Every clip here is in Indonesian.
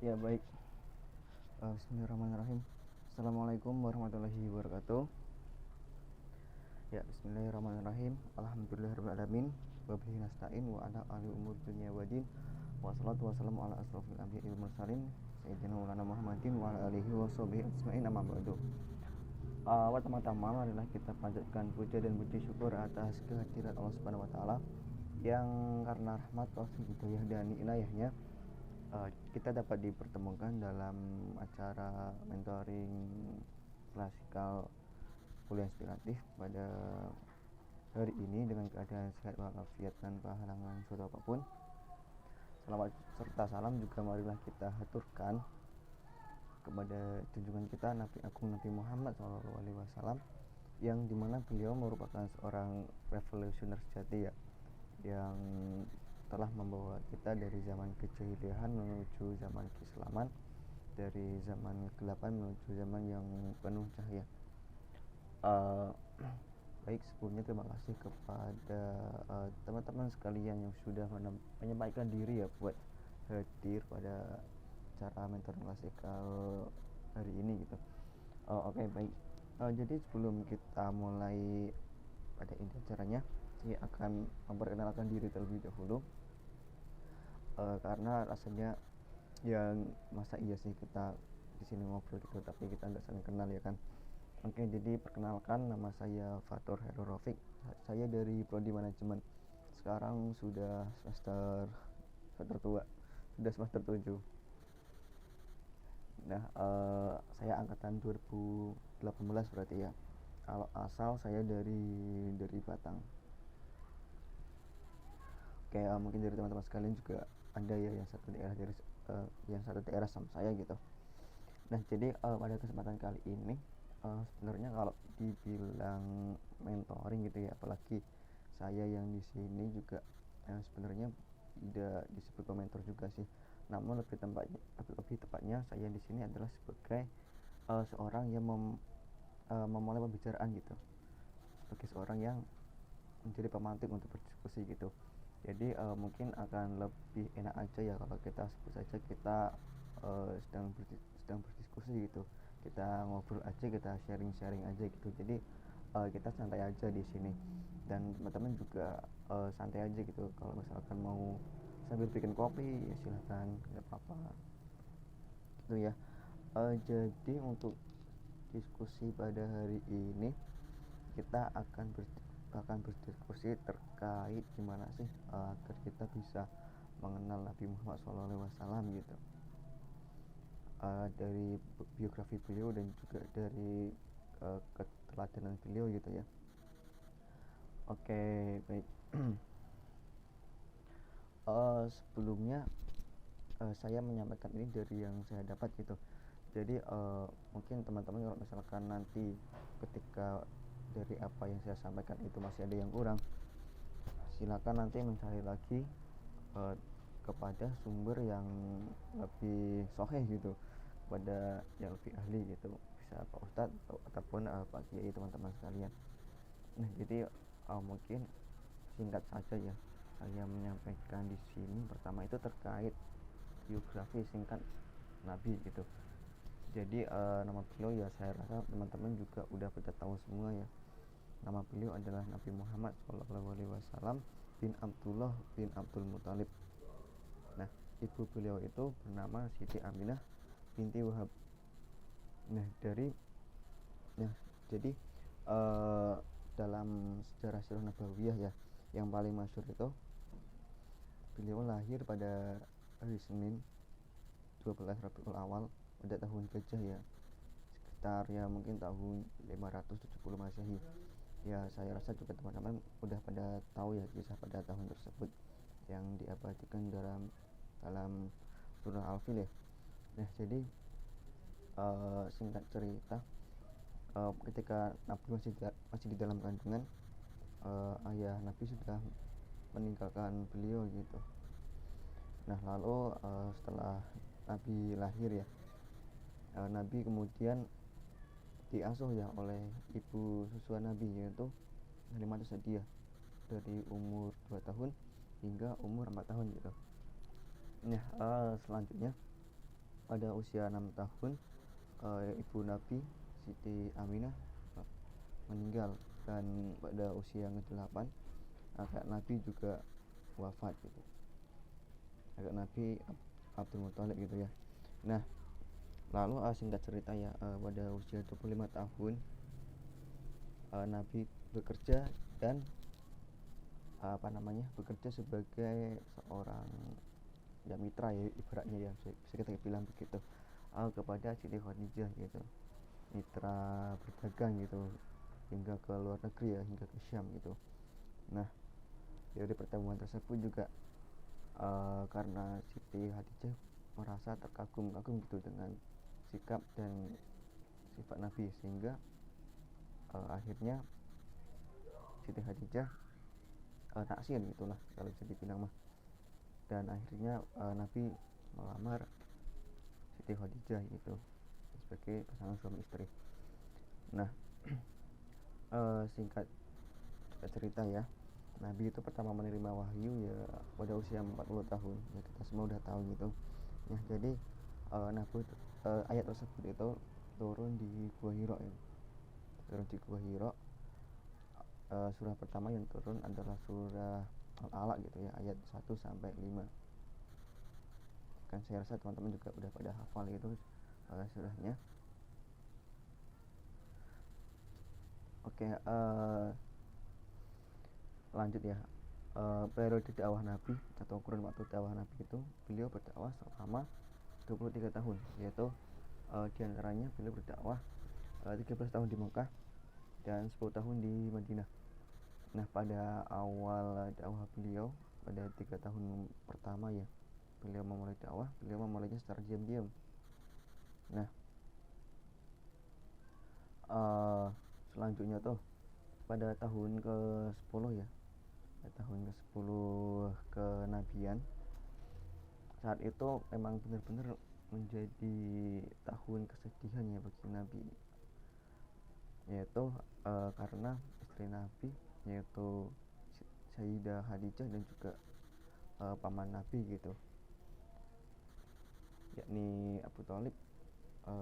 Ya baik. Bismillahirrahmanirrahim. Assalamualaikum warahmatullahi wabarakatuh. Ya, bismillahirrahmanirrahim. Alhamdulillahirrahmanirrahim. Wabihi nasta'in wa ala ali umur dunia wadin. Wassalatu wassalamu ala asrafil anbiya'i wal mursalin Sayyidina Maulana Muhammadin wa ala alihi wa sahbihi ajma'in amma ba'du. Pertama-tama marilah kita panjatkan puja dan puji syukur atas kehadirat Allah Subhanahu wa taala yang karena rahmat, taufik, hidayah dan inayahnya kita dapat dipertemukan dalam acara mentoring klasikal kuliah inspiratif pada hari ini dengan keadaan sehat walafiat tanpa halangan suatu apapun. Salawat serta salam juga marilah kita haturkan kepada junjungan kita Nabi Agung Nabi Muhammad SAW, yang dimana beliau merupakan seorang revolusioner sejati ya, yang telah membawa kita dari zaman kejahilian menuju zaman keislaman, dari zaman kegelapan menuju zaman yang penuh cahaya. Baik, sebelumnya terima kasih kepada teman-teman sekalian yang sudah menyampaikan diri ya buat hadir pada acara mentor klasikal hari ini gitu. Oke, baik. Jadi sebelum kita mulai pada inti acaranya, saya akan memperkenalkan diri terlebih dahulu. Karena rasanya yang masa iya sih kita di sini ngobrol gitu tapi kita nggak saling kenal ya kan. Oke, jadi perkenalkan, nama saya Fatur Heru Rafiq. Saya dari Prodi Manajemen. Sekarang sudah semester tua, sudah semester 7. Nah, saya angkatan 2018 berarti ya. Kalau asal saya dari Batang. Oke, mungkin dari teman-teman sekalian juga ada ya yang satu daerah sama saya gitu. Nah, jadi pada kesempatan kali ini sebenarnya kalau dibilang mentoring gitu ya, apalagi saya yang di sini juga sebenarnya tidak disebut mentor juga sih. Namun lebih tepatnya saya di sini adalah sebagai seorang yang memulai pembicaraan gitu, sebagai seorang yang menjadi pemantik untuk berdiskusi gitu. Jadi mungkin akan lebih enak aja ya kalau kita sebut saja kita sedang berdiskusi gitu, kita ngobrol aja, kita sharing aja gitu. Jadi kita santai aja di sini, dan teman-teman juga santai aja gitu. Kalau misalkan mau sambil bikin kopi ya silahkan, nggak apa-apa gitu ya. Jadi untuk diskusi pada hari ini kita akan berdiskusi terkait gimana sih agar kita bisa mengenal Nabi Muhammad SAW gitu, dari biografi beliau dan juga dari keteladanan beliau gitu ya. Oke, baik. Sebelumnya saya menyampaikan ini dari yang saya dapat gitu. Jadi mungkin teman-teman kalau misalkan nanti ketika dari apa yang saya sampaikan itu masih ada yang kurang, silakan nanti mencari lagi kepada sumber yang lebih sahih gitu, kepada yang lebih ahli gitu, bisa Pak Ustadz ataupun Pak Kiai, teman-teman sekalian. Nah, jadi mungkin singkat saja ya saya menyampaikan di sini. Pertama itu terkait biografi singkat Nabi gitu. Jadi nama beliau ya saya rasa teman-teman juga udah pada tahu semua ya. Nama beliau adalah Nabi Muhammad SAW bin Abdullah bin Abdul Muthalib. Nah, ibu beliau itu bernama Siti Aminah binti Wahab. Nah, jadi dalam sejarah sirah nabawiyah ya, yang paling masyhur itu beliau lahir pada hari Senin 12 Rabiul Awal pada tahun Gajah ya, sekitar ya mungkin tahun 570 Masehi. Ya, saya rasa juga teman-teman udah pada tahu ya kisah pada tahun tersebut yang diabadikan dalam surah Al-Fil ya. Nah, jadi singkat cerita, ketika Nabi masih di dalam kandungan, ayah Nabi sudah meninggalkan beliau gitu. Nah, lalu setelah Nabi lahir ya, Nabi kemudian diasuh ya oleh ibu susuan Nabi, yaitu Halimatus Sa'diyah, dari umur 2 tahun hingga umur 4 tahun gitu. Nah, selanjutnya pada usia 6 tahun ibu Nabi Siti Aminah meninggal, dan pada usia yang ke-8 kakak Nabi juga wafat gitu, kakak Nabi Abdul Muthalib gitu ya. Nah, lalu singkat cerita ya, pada usia 25 tahun Nabi bekerja dan bekerja sebagai seorang ya mitra ya ibaratnya ya, bisa kita bilang begitu, kepada Siti Khadijah gitu, mitra berdagang gitu hingga ke luar negeri ya, hingga ke Syam gitu. Nah, dari pertemuan tersebut juga karena Siti Khadijah merasa terkagum-kagum gitu dengan sikap dan sifat Nabi, sehingga akhirnya Siti Khadijah naksir gitulah kalau bisa dibilang mah, dan akhirnya Nabi melamar Siti Khadijah gitu sebagai pasangan suami istri. Nah, singkat cerita ya, Nabi itu pertama menerima wahyu ya pada usia 40 tahun ya, kita semua udah tahu gitu ya. Jadi ayat tersebut itu turun di Gua Hira ya, turun di Gua Hira. Surah pertama yang turun adalah surah Al-Alaq gitu ya, ayat 1 sampai 5. Kan saya rasa teman-teman juga udah pada hafal gitu surahnya. Oke, lanjut ya. Periode dakwah Nabi atau kurun waktu dakwah Nabi itu beliau berdakwah selama 23 tahun, yaitu diantaranya beliau berdakwah 13 tahun di Mekah dan 10 tahun di Madinah. Nah, pada awal dakwah beliau pada 3 tahun pertama ya, beliau memulai dakwah, beliau memulainya secara diam-diam. Nah, selanjutnya tuh pada tahun ke-10 ya, tahun ke-10 kenabian, saat itu memang benar-benar menjadi tahun kesedihan ya bagi Nabi, yaitu karena istri Nabi yaitu Sayyidah Khadijah dan juga paman Nabi gitu, yakni Abu Thalib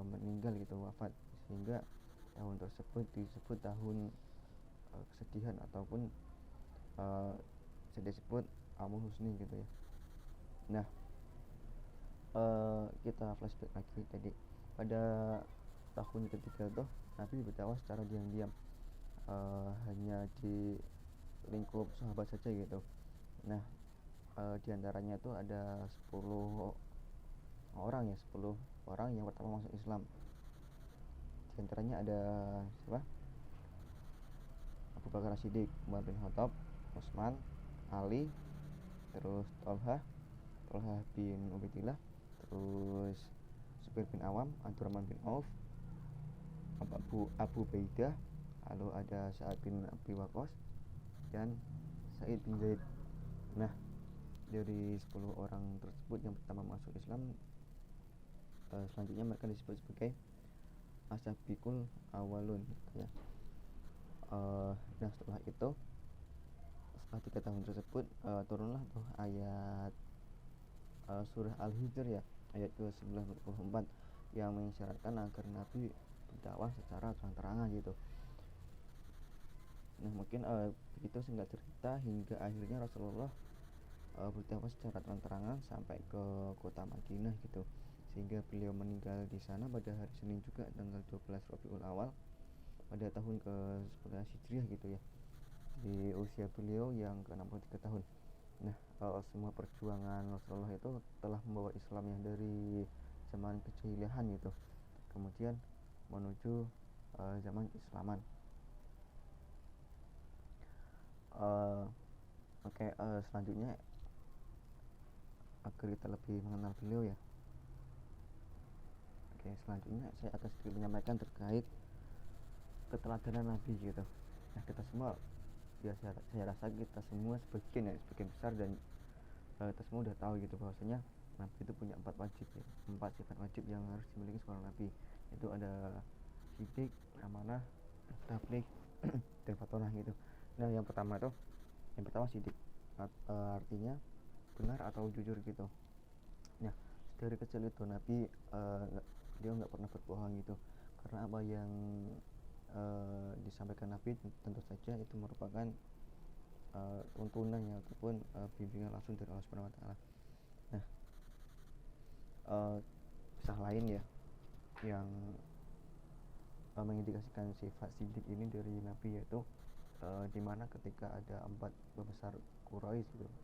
meninggal gitu, wafat, sehingga tahun tersebut disebut tahun kesedihan ataupun bisa disebut Amul Husni gitu ya. Nah, kita flashback lagi tadi, pada tahun ketiga tuh Nabi berdakwah secara diam-diam, hanya di lingkup sahabat saja gitu. Nah, diantaranya itu ada 10 orang ya, 10 orang yang pertama masuk Islam. Diantaranya ada siapa? Abu Bakar As-Siddiq, Umar bin Khattab, Utsman, Ali, terus Tolha bin Ubaidillah, terus Zubair bin Awam, Abdurrahman bin Auf, Abu Baidah, lalu ada Sa'ad bin Abi Waqqas dan Sa'id bin Zaid. Nah, dari 10 orang tersebut yang pertama masuk Islam, selanjutnya mereka disebut sebagai As-Sabiqul Awwalun ya. Nah, setelah itu, setelah 3 tahun tersebut turunlah tuh ayat surah Al-Hijr ya, ayat ke-94 yang mengisyaratkan agar Nabi berdakwah secara terang-terangan gitu. Nah, mungkin begitu singkat cerita hingga akhirnya Rasulullah berdakwah secara terang-terangan sampai ke kota Madinah gitu, sehingga beliau meninggal di sana pada hari Senin juga, tanggal 12 Rabiul Awal pada tahun ke-11 Hijriah gitu ya, di usia beliau yang ke-63 tahun. Nah, semua perjuangan Rasulullah itu telah membawa Islam yang dari zaman kejahilian gitu, kemudian menuju zaman keislaman. Selanjutnya agar kita lebih mengenal beliau ya. Selanjutnya saya akan sedikit menyampaikan terkait keteladanan Nabi gitu. Nah, kita semua ya, saya rasa kita semua sebagian besar dan kita semua udah tahu gitu bahwasanya Nabi itu punya 4 wajib ya, 4 sifat wajib yang harus dimiliki seorang Nabi. Itu ada sidik, amanah, tabligh, dan fatonah gitu. Nah, yang pertama sidik, artinya benar atau jujur gitu. Nah, dari kecil itu Nabi dia nggak pernah berbohong gitu, karena apa yang disampaikan Nabi tentu saja itu merupakan tuntunan ya, ataupun bimbingan langsung dari Allah Subhanahu Wa Taala. Nah, kisah lain ya yang mengindikasikan sifat sidik ini dari Nabi, yaitu dimana ketika ada 4 pembesar Quraisy gitu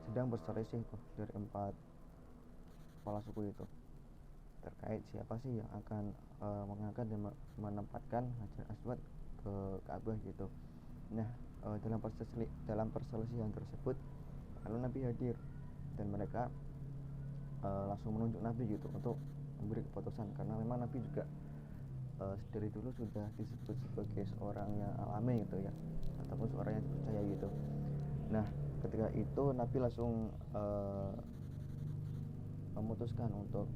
sedang berselisih tuh dari 4 kepala suku itu terkait siapa sih yang akan mengangkat dan menempatkan Hajar Aswad ke Ka'bah gitu. Nah, dalam perselisihan tersebut lalu Nabi hadir dan mereka langsung menunjuk Nabi gitu untuk memberi keputusan, karena memang Nabi juga dari dulu sudah disebut sebagai seorang yang alami gitu ya, ataupun seorang yang dipercaya gitu. Nah, ketika itu Nabi langsung memutuskan untuk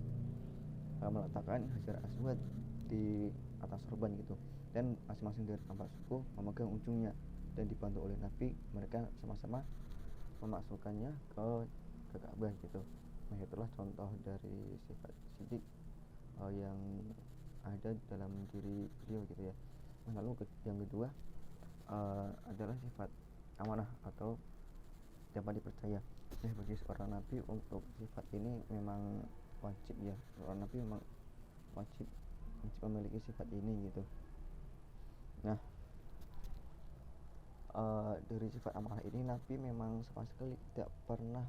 meletakkan Hajar Aswad di atas sorban gitu, dan masing-masing dari 4 suku memegang ujungnya, dan dibantu oleh Nabi mereka sama-sama memasukkannya ke Ka'bah gitu. Nah, itulah contoh dari sifat sidik yang ada dalam diri beliau gitu ya. Nah, lalu yang kedua adalah sifat amanah atau dapat dipercaya. Nah, bagi seorang nabi untuk sifat ini memang wajib ya, seorang nabi memang wajib memiliki sifat ini gitu. Nah, dari sifat amanah ini Nabi memang sama sekali tidak pernah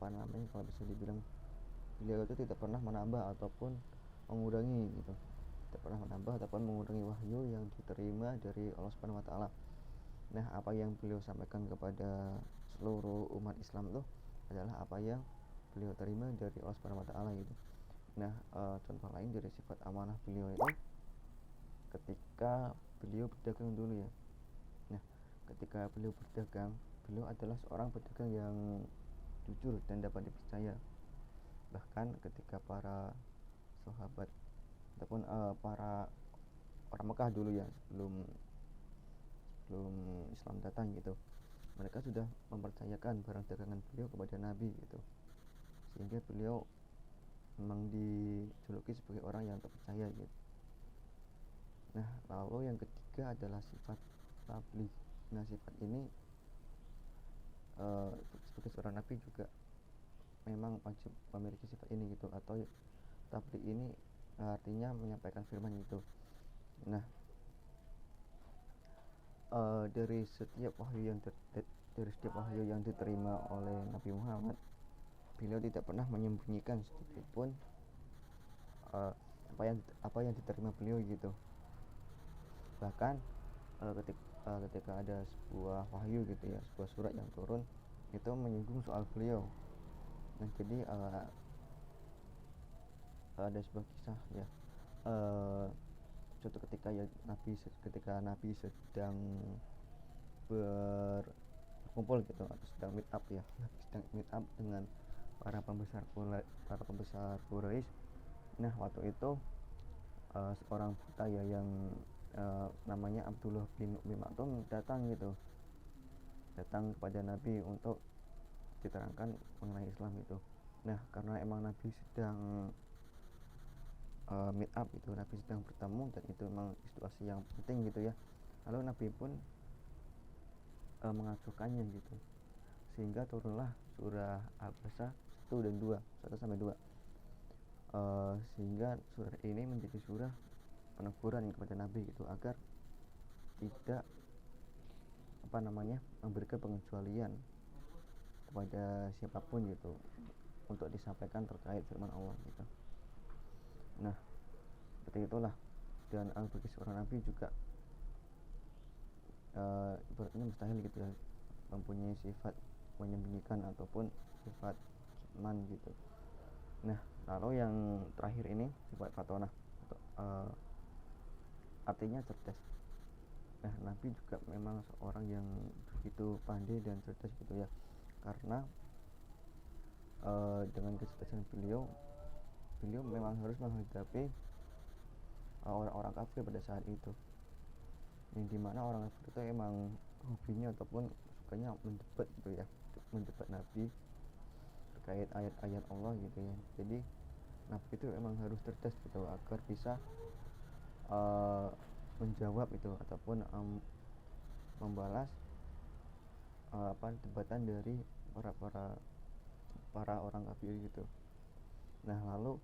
kalau bisa dibilang, beliau itu tidak pernah menambah ataupun mengurangi gitu, tidak pernah menambah ataupun mengurangi wahyu yang diterima dari Allah Subhanahu Wa Taala. Nah, apa yang beliau sampaikan kepada seluruh umat Islam itu adalah apa yang beliau terima dari Allah Subhanahu Wa Taala gitu. Nah, contoh lain dari sifat amanah beliau itu ketika beliau berdagang dulu ya. Nah, ketika beliau berdagang, beliau adalah seorang pedagang yang jujur dan dapat dipercaya. Bahkan ketika para sahabat ataupun para orang Mekah dulu ya, sebelum Islam datang gitu, mereka sudah mempercayakan barang dagangan beliau kepada Nabi gitu, sehingga beliau memang dijuluki sebagai orang yang terpercaya gitu. Nah, lalu yang ketiga adalah sifat tabligh. Nah, sifat ini sebagai seorang nabi juga memang wajib memiliki sifat ini gitu, atau tabligh ini artinya menyampaikan firman gitu. Nah, dari setiap wahyu yang diterima oleh Nabi Muhammad, beliau tidak pernah menyembunyikan sedikit pun apa yang diterima beliau gitu. Bahkan ketika ada sebuah wahyu gitu ya, sebuah surat yang turun itu menyinggung soal beliau. Nah, jadi ada sebuah kisah ya, suatu ketika ya Nabi sedang berkumpul gitu, atau sedang meet up ya, sedang meet up dengan para pembesar Quraisy. Nah, waktu itu seorang buta ya yang namanya Abdullah bin Umi Maktum datang kepada Nabi untuk diterangkan mengenai Islam itu. Nah, karena emang Nabi sedang meet up itu, Nabi sedang bertemu, dan itu memang situasi yang penting gitu ya, lalu Nabi pun mengajukannya gitu, sehingga turunlah surah Al-Baqarah 1 sampai 2, sehingga surah ini menjadi surah peneguran kepada Nabi gitu, agar tidak memberikan pengecualian kepada siapapun gitu untuk disampaikan terkait firman Allah gitu. Nah, seperti itulah. Dan bagi seorang nabi juga ibaratnya mustahil gitu ya mempunyai sifat menyembunyikan ataupun sifat kitman gitu. Nah, lalu yang terakhir ini sifat fatonah atau artinya cerdas. Nah, Nabi juga memang seorang yang begitu pandai dan cerdas gitu ya, karena dengan kecerdasan beliau memang harus menghadapi orang-orang kafir pada saat itu, yang dimana orang kafir itu emang hobinya ataupun sukanya mendebat gitu ya, mendebat Nabi terkait ayat-ayat Allah gitu ya. Jadi Nabi itu emang harus cerdas gitu agar bisa uh, menjawab itu ataupun membalas debatan dari para orang kafir gitu. Nah lalu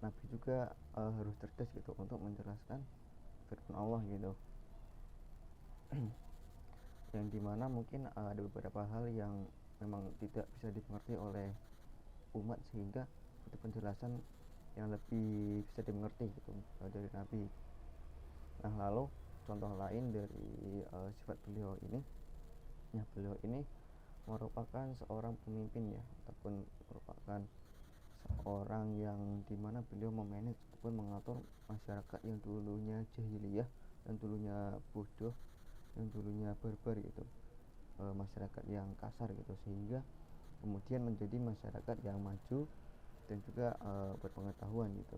Nabi juga harus cerdas gitu untuk menjelaskan firman Allah gitu. Yang dimana mungkin ada beberapa hal yang memang tidak bisa dimengerti oleh umat sehingga butuh penjelasan yang lebih bisa dimengerti gitu dari Nabi. Nah lalu contoh lain dari sifat beliau ini, ya beliau ini merupakan seorang pemimpin ya, ataupun merupakan seorang yang dimana beliau memanage ataupun mengatur masyarakat yang dulunya jahiliyah dan dulunya bodoh, yang dulunya barbar gitu, masyarakat yang kasar gitu, sehingga kemudian menjadi masyarakat yang maju dan juga berpengetahuan gitu,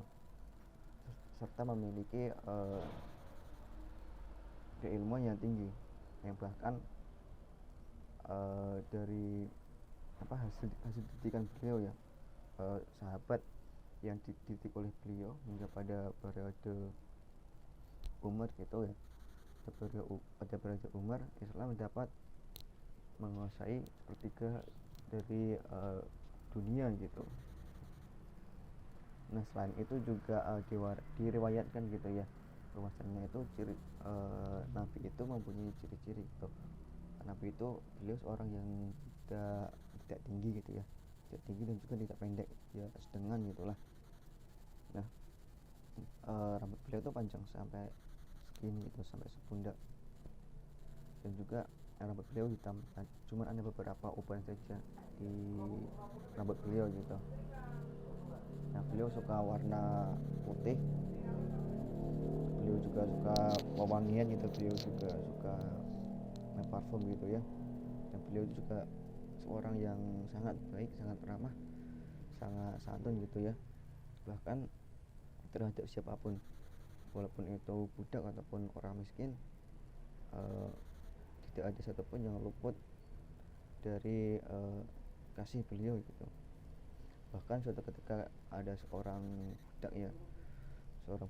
serta memiliki keilmuan yang tinggi, yang bahkan dari hasil didikan beliau ya, sahabat yang dididik oleh beliau hingga pada periode Umar gitu ya, pada periode Umar Islam dapat menguasai sepertiga dari dunia gitu. Nah selain itu juga diriwayatkan gitu ya, bahwasanya itu Nabi itu mempunyai ciri-ciri gitu. Nabi itu beliau seorang yang tidak tinggi gitu ya, tidak tinggi dan juga tidak pendek ya, sedengan gitulah. Nah rambut beliau itu panjang sampai segini gitu, sampai sepundak, dan juga rambut beliau hitam. Nah, cuman ada beberapa uban saja di rambut beliau gitu. Nah beliau suka warna putih, beliau juga suka wewangian gitu, beliau juga suka parfum gitu ya. Dan beliau juga seorang yang sangat baik, sangat ramah, sangat santun gitu ya, bahkan terhadap siapapun, walaupun itu budak ataupun orang miskin, tidak ada satupun yang luput dari kasih beliau gitu. Bahkan suatu ketika ada seorang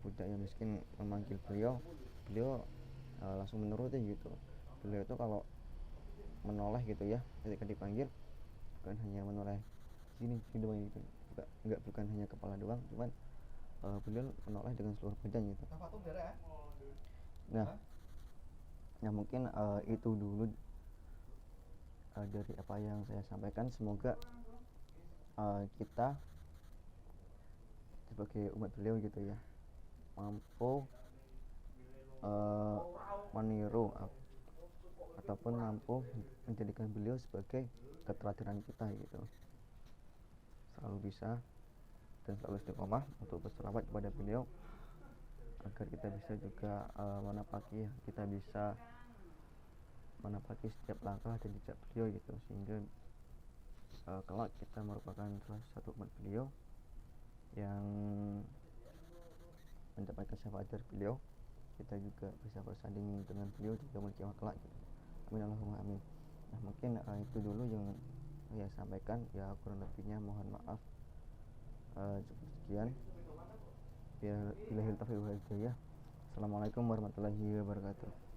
budak yang miskin memanggil beliau langsung menuruti gitu. Beliau itu kalau menoleh gitu ya, ketika dipanggil bukan hanya menoleh sini doang gitu, bukan hanya kepala doang, cuman beliau menoleh dengan seluruh badan gitu. Nah mungkin itu dulu dari apa yang saya sampaikan. Semoga kita sebagai umat beliau gitu ya mampu meniru ataupun mampu menjadikan beliau sebagai keteladanan kita gitu, selalu bisa dan selalu istiqomah untuk berselawat kepada beliau, agar kita bisa juga kita bisa menapaki setiap langkah dan jejak beliau gitu, sehingga kelak kita merupakan salah satu umat beliau yang mendapatkan syafaat dari beliau. Kita juga bisa bersanding dengan beliau di yaumul kiamat kelak gitu. Amin Allahumma amin. Nah mungkin itu dulu yang saya sampaikan ya, kurang lebihnya mohon maaf. Cukup sekian. Bilahil taufiq wal hidayah. Assalamualaikum warahmatullahi wabarakatuh.